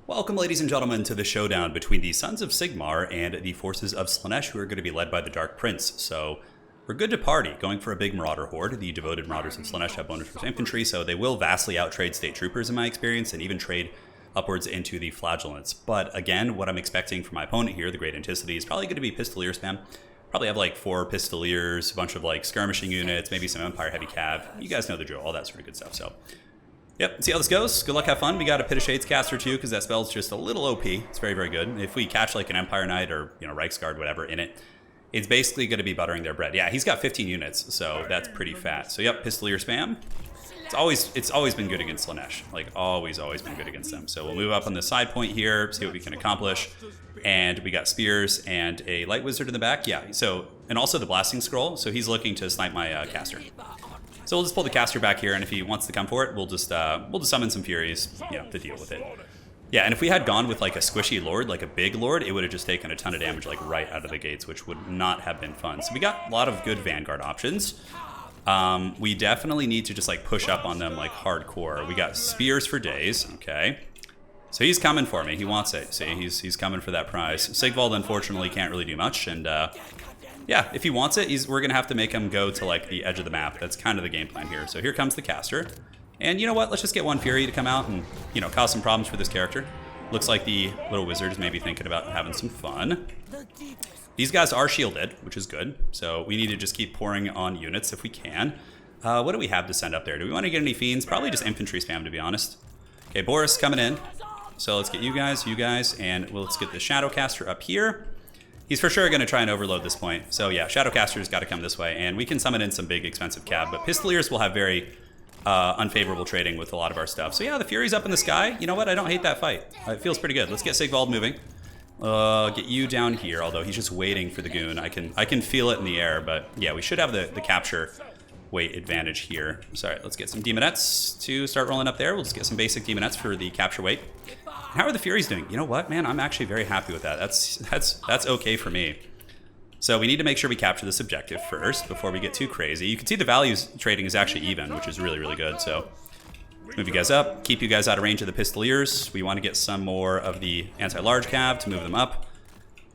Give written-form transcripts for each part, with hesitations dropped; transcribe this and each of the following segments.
Welcome, ladies and gentlemen, to the showdown between the Sons of Sigmar and the forces of Slaanesh, who are going to be led by the Dark Prince. So, we're good to party, going for a big Marauder horde. The devoted Marauders of Slaanesh have bonus for infantry, so they will vastly outtrade State Troopers in my experience, and even trade upwards into the Flagellants. But again, what I'm expecting from my opponent here, the Great Antiquity, is probably going to be Pistolier spam. Probably have like 4 Pistoliers, a bunch of like skirmishing units, maybe some Empire Heavy Cav. You guys know the drill, all that sort of good stuff. So, yep, see how this goes. Good luck, have fun. We got a Pit of Shades caster too, because that spell's just a little OP. It's very, very good. If we catch like an Empire Knight or, Reiksguard, whatever, in it, it's basically going to be buttering their bread. Yeah, he's got 15 units, so that's pretty fat. So yep, Pistolier spam. It's always been good against Slaanesh. Like, always been good against them. So we'll move up on the side point here, see what we can accomplish. And we got spears and a light wizard in the back. Yeah, so, and also the blasting scroll. So he's looking to snipe my caster. So we'll just pull the caster back here, and if he wants to come for it, we'll just summon some Furies, to deal with it. Yeah, and if we had gone with like a squishy lord, like a big lord, it would have just taken a ton of damage like right out of the gates, which would not have been fun. So we got a lot of good Vanguard options. We definitely need to just like push up on them like hardcore. We got spears for days, okay. So he's coming for me, he wants it. See, he's coming for that prize. Sigvald unfortunately can't really do much, and yeah, if he wants it, we're going to have to make him go to like the edge of the map. That's kind of the game plan here. So here comes the caster. And you know what? Let's just get one Fury to come out and, cause some problems for this character. Looks like the little wizard is maybe thinking about having some fun. These guys are shielded, which is good. So we need to just keep pouring on units if we can. What do we have to send up there? Do we want to get any Fiends? Probably just infantry spam, to be honest. Okay, Boris coming in. So let's get you guys, and let's get the Shadowcaster up here. He's for sure going to try and overload this point. So yeah, Shadowcaster's got to come this way, and we can summon in some big expensive cab, but Pistoliers will have very unfavorable trading with a lot of our stuff. So yeah, the Fury's up in the sky. You know what? I don't hate that fight. It feels pretty good. Let's get Sigvald moving. Get you down here, although he's just waiting for the goon. I can feel it in the air, but yeah, we should have the capture weight advantage here. Sorry, let's get some Demonettes to start rolling up there. We'll just get some basic Demonettes for the capture weight. How are the Furies doing? You know what, man? I'm actually very happy with that. That's okay for me. So we need to make sure we capture this objective first before we get too crazy. You can see the values trading is actually even, which is really, really good. So move you guys up, keep you guys out of range of the Pistoliers. We want to get some more of the anti-large cab to move them up.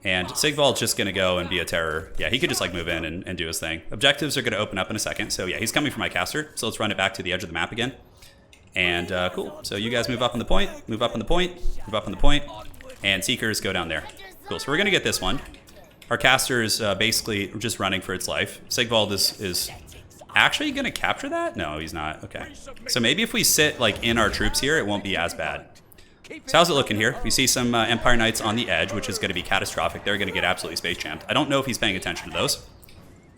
And Sigvald's just going to go and be a terror. Yeah, he could just like move in and do his thing. Objectives are going to open up in a second. So yeah, he's coming for my caster. So let's run it back to the edge of the map again. And cool. So you guys move up on the point, move up on the point, move up on the point, and Seekers go down there. Cool. So we're going to get this one. Our caster is basically just running for its life. Sigvald is actually going to capture that? No, he's not. Okay. So maybe if we sit like in our troops here, it won't be as bad. So how's it looking here? We see some Empire Knights on the edge, which is going to be catastrophic. They're going to get absolutely space jammed. I don't know if he's paying attention to those.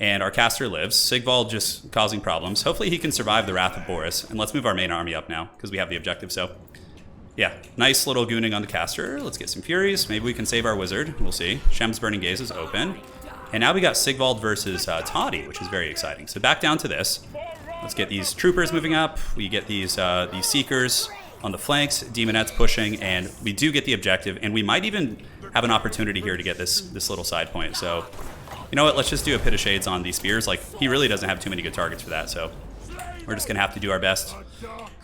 And our caster lives. Sigvald just causing problems. Hopefully he can survive the Wrath of Boris. And let's move our main army up now, because we have the objective. So yeah, nice little gooning on the caster. Let's get some Furies. Maybe we can save our wizard. We'll see. Shem's Burning Gaze is open. And now we got Sigvald versus Toddy, which is very exciting. So back down to this. Let's get these troopers moving up. We get these Seekers on the flanks, Demonettes pushing, and we do get the objective. And we might even have an opportunity here to get this little side point. So you know what? Let's just do a Pit of Shades on these Spears. Like, he really doesn't have too many good targets for that. So we're just going to have to do our best.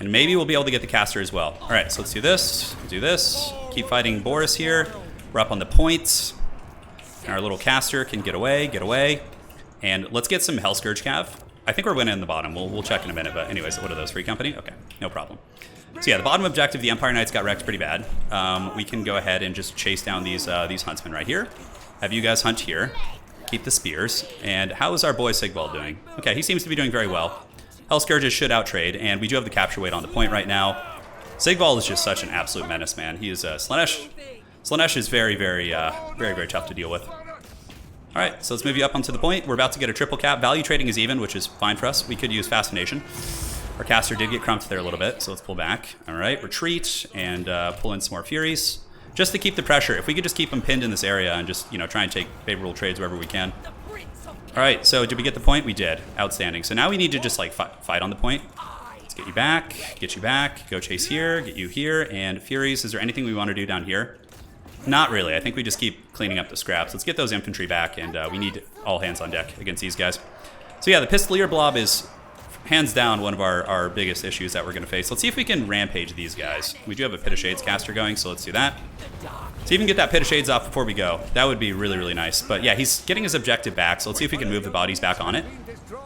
And maybe we'll be able to get the caster as well. All right, so let's do this. Do this. Keep fighting Boris here. We're up on the points. And our little caster can get away. And let's get some Hellscourge Cav. I think we're winning in the bottom. We'll check in a minute. But anyways, what are those? Free company? Okay, no problem. So yeah, the bottom objective, the Empire Knights got wrecked pretty bad. We can go ahead and just chase down these huntsmen right here. Have you guys hunt here. Keep the spears. And how is our boy Sigvald doing? Okay, he seems to be doing very well. Hellscourges should outtrade, and we do have the capture weight on the point right now. Sigvald is just such an absolute menace, man. He is Slaanesh. Slaanesh is very, very tough to deal with. All right, so let's move you up onto the point. We're about to get a triple cap. Value trading is even, which is fine for us. We could use Fascination. Our caster did get crumped there a little bit, so let's pull back. All right, retreat and pull in some more Furies. Just to keep the pressure. If we could just keep them pinned in this area and just, try and take favorable trades wherever we can. All right, so did we get the point? We did. Outstanding. So now we need to just like fight on the point. Let's get you back, go chase here, get you here, and Furies, is there anything we want to do down here? Not really. I think we just keep cleaning up the scraps. Let's get those infantry back, and we need all hands on deck against these guys. So yeah, the Pistolier blob is hands down one of our biggest issues that we're going to face. Let's see if we can rampage these guys. We do have a Pit of Shades caster going, so let's do that. See if we can get that Pit of Shades off before we go. That would be really, really nice. But yeah, he's getting his objective back, so let's see if we can move the bodies back on it.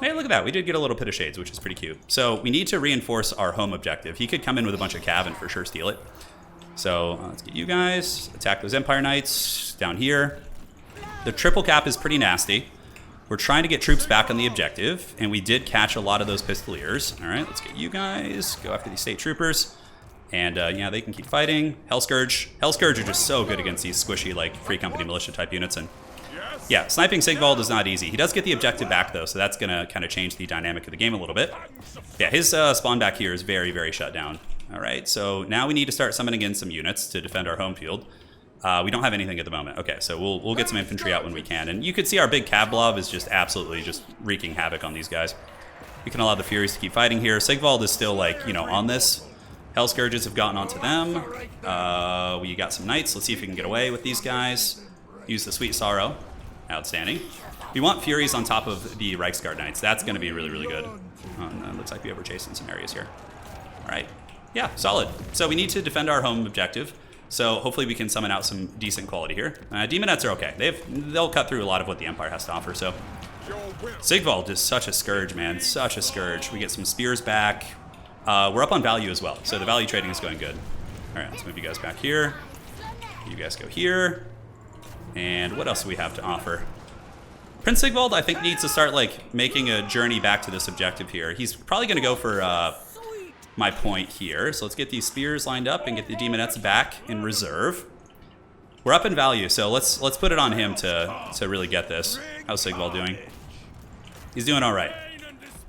Hey, look at that. We did get a little Pit of Shades, which is pretty cute. So we need to reinforce our home objective. He could come in with a bunch of cav and for sure steal it. So let's get you guys. Attack those Empire Knights down here. The triple cap is pretty nasty. We're trying to get troops back on the objective, and we did catch a lot of those Pistoliers. All right, let's get you guys. Go after these state troopers. And yeah, they can keep fighting. Hellscourge. Hellscourge are just so good against these squishy, like, Free Company militia type units. And yeah, sniping Sigvald is not easy. He does get the objective back, though, so that's going to kind of change the dynamic of the game a little bit. Yeah, his spawn back here is very, very shut down. All right, so now we need to start summoning in some units to defend our home field. We don't have anything at the moment. Okay, so we'll get some infantry out when we can. And you can see our big cav blob is just absolutely just wreaking havoc on these guys. We can allow the Furies to keep fighting here. Sigvald is still, like, you know, on this. Hellscourges have gotten onto them. We got some Knights. Let's see if we can get away with these guys. Use the Sweet Sorrow. Outstanding. We want Furies on top of the Reichsguard Knights. That's going to be really, really good. Looks like we overchased in some areas here. All right. Yeah, solid. So we need to defend our home objective. So hopefully we can summon out some decent quality here. Demonettes are okay. They'll cut through a lot of what the Empire has to offer. So Sigvald is such a scourge, man. Such a scourge. We get some spears back. We're up on value as well. So the value trading is going good. All right, let's move you guys back here. You guys go here. And what else do we have to offer? Prince Sigvald, I think, needs to start, like, making a journey back to this objective here. He's probably going to go for my point here. So let's get these spears lined up and get the Demonettes back in reserve. We're up in value, so let's put it on him to really get this. How's Sigvald doing? He's doing all right.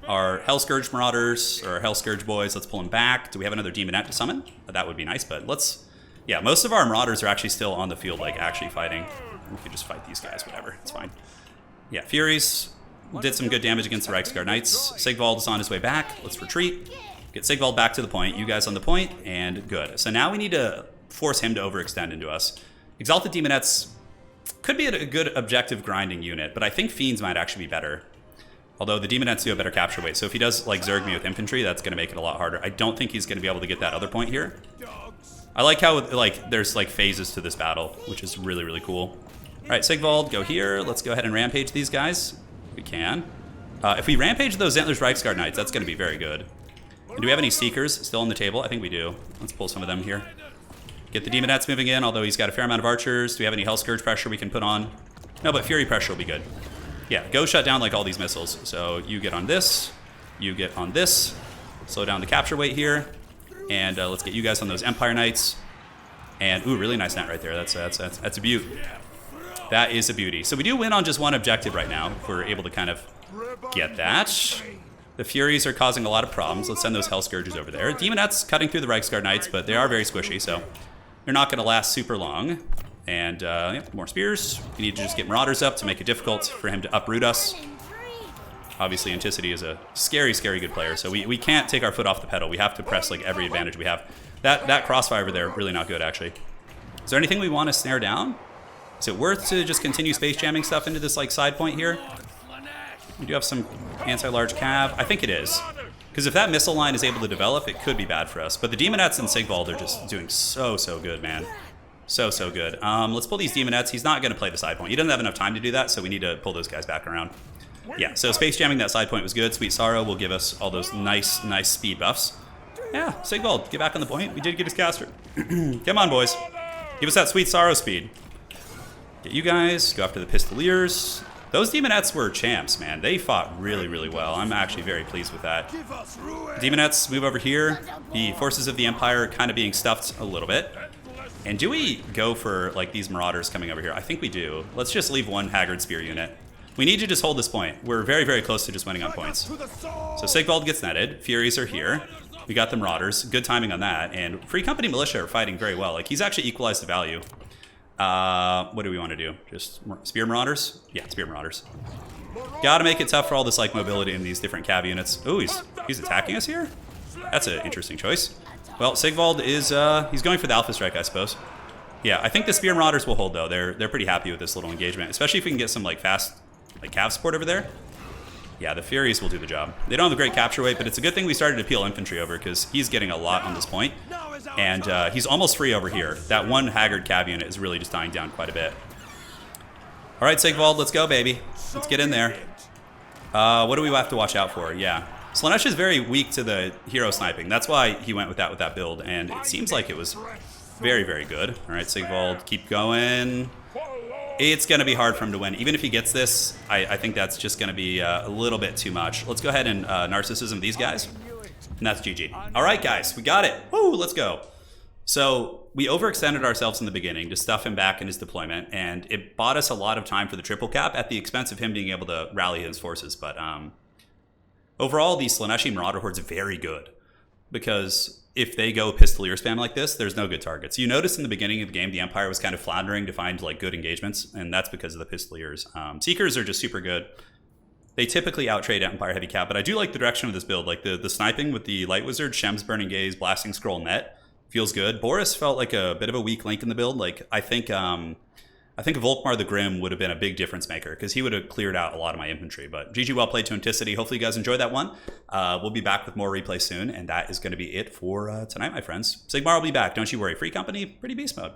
Our Hellscourge Marauders, or our Hellscourge boys, let's pull them back. Do we have another Demonette to summon? That would be nice, but let's... Yeah, most of our Marauders are actually still on the field, like, actually fighting. We could just fight these guys, whatever. It's fine. Yeah, Furies did some good damage against the Reichsguard Knights. Sigvald is on his way back. Let's retreat. Get Sigvald back to the point. You guys on the point, and good. So now we need to force him to overextend into us. Exalted Demonettes could be a good objective grinding unit, but I think Fiends might actually be better. Although the Demonettes do a better capture weight. So if he does, like, Zerg me with infantry, that's going to make it a lot harder. I don't think he's going to be able to get that other point here. I like how, like, there's, like, phases to this battle, which is really, really cool. All right, Sigvald, go here. Let's go ahead and rampage these guys. We can. If we rampage those Antlers Reichsguard Knights, that's going to be very good. And do we have any Seekers still on the table? I think we do. Let's pull some of them here. Get the Demonettes moving in, although he's got a fair amount of archers. Do we have any Hellscourge pressure we can put on? No, but Fury pressure will be good. Yeah, go shut down, like, all these missiles. So you get on this. You get on this. Slow down the capture weight here. And let's get you guys on those Empire Knights. And, ooh, really nice net right there. That's a beaut. That is a beauty. So we do win on just one objective right now, if we're able to kind of get that. The Furies are causing a lot of problems. Let's send those Hellscourges over there. Demonettes cutting through the Reichsguard Knights, but they are very squishy, so they're not going to last super long. And, yeah, more spears. We need to just get Marauders up to make it difficult for him to uproot us. Obviously, Anticity is a scary, scary good player, so we can't take our foot off the pedal. We have to press, like, every advantage we have. That crossfire over there, really not good, actually. Is there anything we want to snare down? Is it worth to just continue space jamming stuff into this, like, side point here? We do have some anti-large cav. I think it is. Because if that missile line is able to develop, it could be bad for us. But the Demonettes and Sigvald are just doing so good, man. So good. Let's pull these Demonettes. He's not going to play the side point. He doesn't have enough time to do that, so we need to pull those guys back around. Yeah, so space jamming that side point was good. Sweet Sorrow will give us all those nice speed buffs. Yeah, Sigvald, get back on the point. We did get his caster. Come on, boys. Give us that Sweet Sorrow speed. Get you guys. Go after the Pistoliers. Those Demonettes were champs, man. They fought really, really well. I'm actually very pleased with that. Demonettes move over here. The forces of the Empire kind of being stuffed a little bit. And do we go for, like, these Marauders coming over here? I think we do. Let's just leave one Haggard Spear unit. We need to just hold this point. We're very, very close to just winning on points. So Sigvald gets netted. Furies are here. We got the Marauders. Good timing on that. And Free Company Militia are fighting very well. Like, he's actually equalized the value. What do we want to do? Just Spear Marauders? Yeah, Spear Marauders. Gotta make it tough for all this, like, mobility in these different cav units. Ooh, he's attacking us here? That's an interesting choice. Well, Sigvald is, he's going for the Alpha Strike, I suppose. Yeah, I think the Spear Marauders will hold, though. They're pretty happy with this little engagement, especially if we can get some, like, fast, like, cav support over there. Yeah, the Furies will do the job. They don't have a great capture weight, but it's a good thing we started to peel infantry over because he's getting a lot on this point. And he's almost free over here. That one Haggard Cav unit is really just dying down quite a bit. All right, Sigvald, let's go, baby. Let's get in there. What do we have to watch out for? Yeah. Slaanesh is very weak to the hero sniping. That's why he went with that build, and it seems like it was very, very good. All right, Sigvald, keep going. It's going to be hard for him to win. Even if he gets this, I think that's just going to be a little bit too much. Let's go ahead and Narcissism these guys. And that's GG. All right, guys, we got it. Woo, let's go. So we overextended ourselves in the beginning to stuff him back in his deployment, and it bought us a lot of time for the triple cap at the expense of him being able to rally his forces. But overall, the Slaaneshi Marauder Horde's very good because if they go Pistolier spam like this, there's no good targets. You notice in the beginning of the game, the Empire was kind of floundering to find like good engagements, and that's because of the Pistoliers. Seekers are just super good. They typically outtrade Empire Heavy Cap, but I do like the direction of this build. Like the sniping with the Light Wizard, Shem's Burning Gaze, Blasting Scroll, Net feels good. Boris felt like a bit of a weak link in the build. Like I think Volkmar the Grim would have been a big difference maker because he would have cleared out a lot of my infantry. But GG, well played to Anticity. Hopefully you guys enjoyed that one. We'll be back with more replay soon, and that is going to be it for tonight, my friends. Sigmar will be back. Don't you worry. Free company, pretty beast mode.